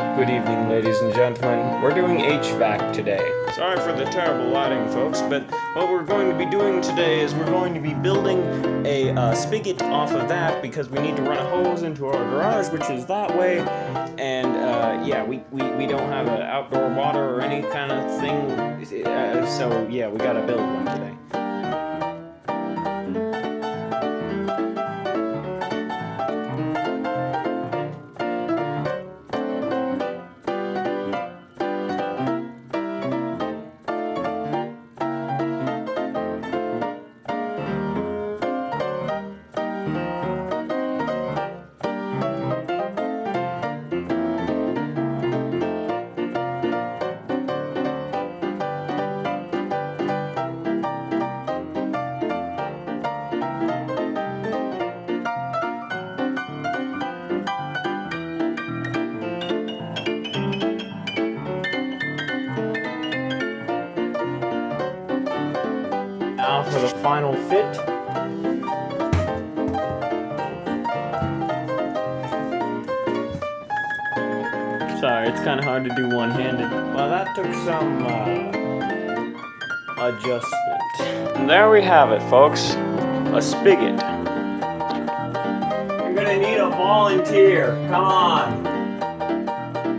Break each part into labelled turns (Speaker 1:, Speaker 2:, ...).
Speaker 1: Good evening, ladies and gentlemen. We're doing HVAC today.
Speaker 2: Sorry for the terrible lighting, folks, but what we're going to be doing today is we're going to be building a spigot off of that because we need to run a hose into our garage, which is that way. And yeah, we don't have an outdoor water or any kind of thing, so yeah, we gotta build one today. Now for the final fit. Sorry, it's kind of hard to do one-handed. Well, that took some adjustment. And there we have it, folks. A spigot. You're gonna need a volunteer. Come on.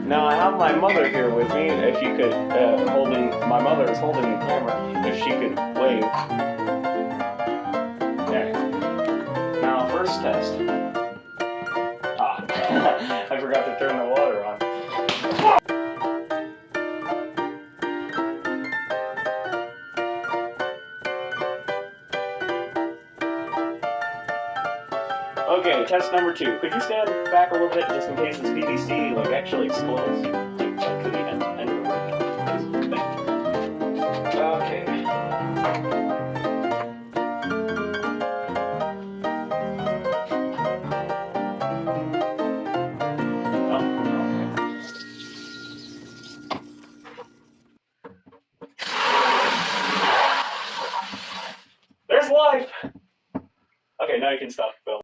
Speaker 2: Now I have my mother here with me. If you could, my mother is holding the camera. If she could wave. Okay. Now first test. Ah, I forgot to turn the water on. Okay, test number 2. Could you stand back a little bit just in case this PVC actually explodes? To the end of the room. Okay. Oh, okay. There's life! Okay, now you can stop filming.